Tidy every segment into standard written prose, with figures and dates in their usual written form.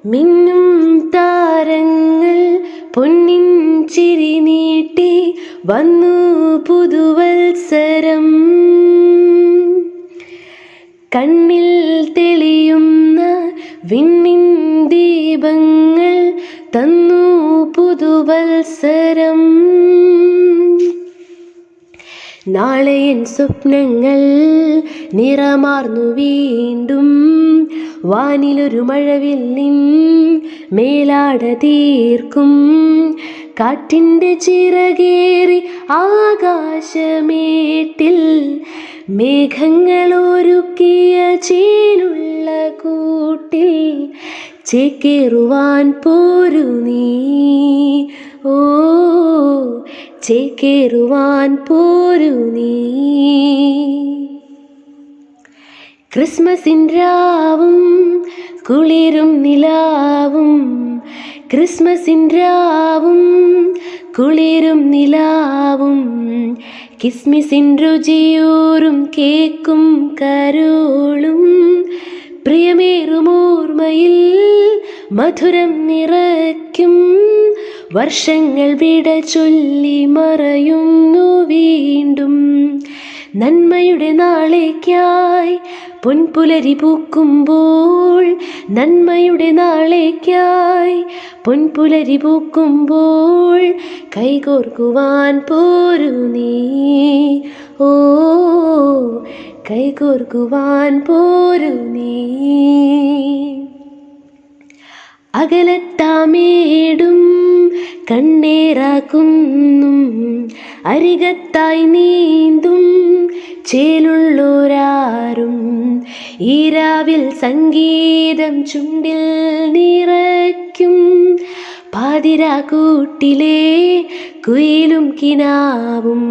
മിന്നും താരങ്ങൾ പൊന്നിൻ ചിരി നീട്ടി വന്നു പുതുവത്സരം. കണ്ണിൽ തെളിയുന്ന വിണ്ണിൻ ദീപങ്ങൾ തന്നു പുതുവത്സരം. നാളെയൻ സ്വപ്നങ്ങൾ നിറമാർന്നു വീണ്ടും വാനിലൊരു മഴവില്ലിൻ മേലാട തീർക്കും. കാറ്റിൻ്റെ ചിറകേറി ആകാശമേട്ടിൽ മേഘങ്ങളൊരുക്കിയ ചേലുള്ള കൂട്ടിൽ ചേക്കേറുവാൻ പോരു നീ. ഓ ചേക്കേറുവാൻ പോരു നീ. ക്രിസ്മസിൻ രാവും കുളിരും നിലാവും, ക്രിസ്മസിൻ രാവും കുളിരും നിലാവും, കിസ്മിസിൻ രുചിയൂറും കേക്കും കരോളും, പ്രിയമേറുമോർമ്മയിൽ മധുരം നിറയ്ക്കും. വർഷങ്ങൾ വിട ചൊല്ലി മറയുന്നു വീണ്ടും. നന്മയുടെ നാളേക്കായി പൊൻപുലരി പൂക്കുമ്പോൾ, നന്മയുടെ നാളേക്കായി പൊൻപുലരി പൂക്കുമ്പോൾ കൈകോർക്കുവാൻ പോരു നീ. ഓ കൈകോർക്കുവാൻ പോരു നീ. അകലത്താമേടും കണ്ണേറാക്കുന്നും അരികത്തായി നീന്തും ചേലുള്ളോരാരും ഈരാവിൽ സംഗീതം ചുണ്ടിൽ നിറയ്ക്കും. പാതിരാക്കൂട്ടിലെ കുയിലും കിനാവും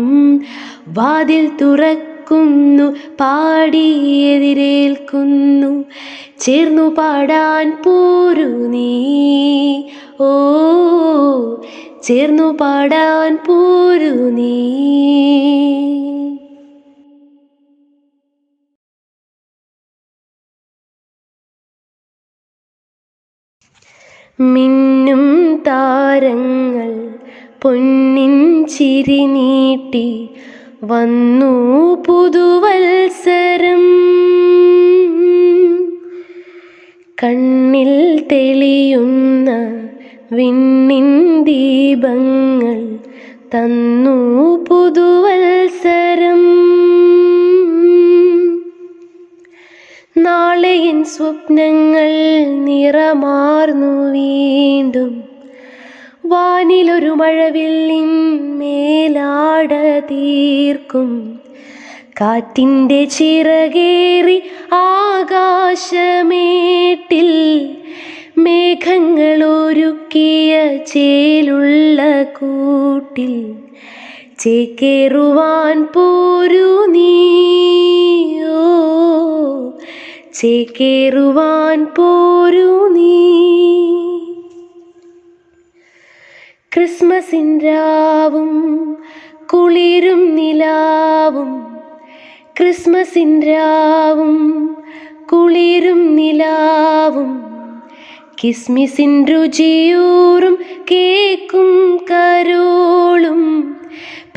വാതിൽ തുറക്കുന്നു പാടിയെതിരേൽക്കുന്നു. ചേർന്നു പാടാൻ പോരു നീ. ഓ ചേർന്നു പാടാൻ പോരു നീ. മിന്നും താരങ്ങൾ പൊന്നിൻ ചിരി നീട്ടി വന്നു പുതുവത്സരം. കണ്ണിൽ തെളിയുന്ന വിണ്ണിൻ ദീപങ്ങൾ തന്നു പുതുവത്സരം. നാളെയൻ സ്വപ്നങ്ങൾ നിറമാർന്നു വീണ്ടും വാനിലൊരു മഴവില്ലിൻ മേലാട തീർക്കും. കാറ്റിൻ്റെ ചിറകേറി ആകാശമേട്ടിൽ മേഘങ്ങളൊരുക്കിയ ചേലുള്ള കൂട്ടിൽ ചേക്കേറുവാൻ പോരു നീ. ഓ ചേക്കേറുവാൻ പോരു നീ. ക്രിസ്മസിൻ രാവും കുളിരും നിലാവും, ക്രിസ്മസിൻ രാവും കുളിരും നിലാവും, കിസ്മിസിൻ രുചിയൂറും കേക്കും കരോളും,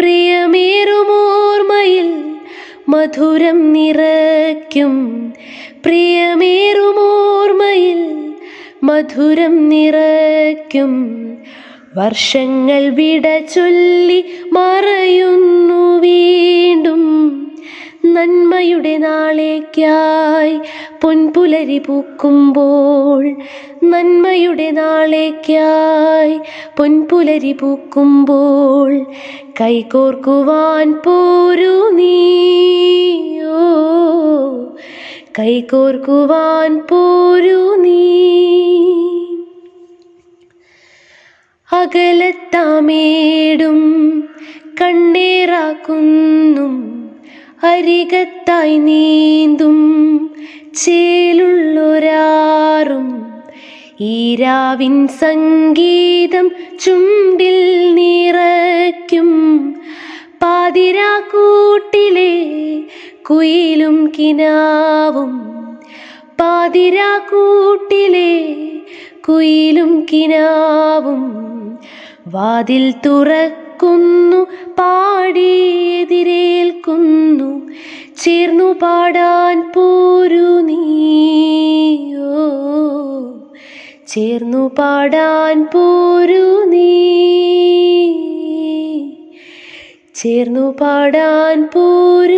പ്രിയമേറുമോർമ്മയിൽ മധുരം നിറയ്ക്കും. പ്രിയമേറുമോർമ്മയിൽ മധുരം നിറയ്ക്കും. വർഷങ്ങൾ വിട ചൊല്ലി മറയുന്നു വീണ്ടും. നന്മയുടെ നാളേക്കായി പൊൻപുലരി പൂക്കുമ്പോൾ, നന്മയുടെ നാളേക്കായി പൊൻപുലരി പൂക്കുമ്പോൾ കൈകോർക്കുവാൻ പോരു നീ. ഓ കൈകോർക്കുവാൻ പോരു നീ. അകലത്താമേടും കണ്ണേറാക്കുന്നും അരികത്തായി നീന്തും ചേലുള്ളൊരാറും ഈരാവിൻ സംഗീതം ചുണ്ടിൽ നിറയ്ക്കും. പാതിരാക്കൂട്ടിലെ കുയിലും കിനാവും, പാതിരാക്കൂട്ടിലെ കുയിലും കിനാവും വാതിൽ തുറക്കുന്നു, പാടി എതിരേൽക്കുന്നു. ചേർന്നു പാടാൻ പോരു നീയോ, ചേർന്നു പാടാൻ പോരു നീ, ചേർന്നു പാടാൻ പോരു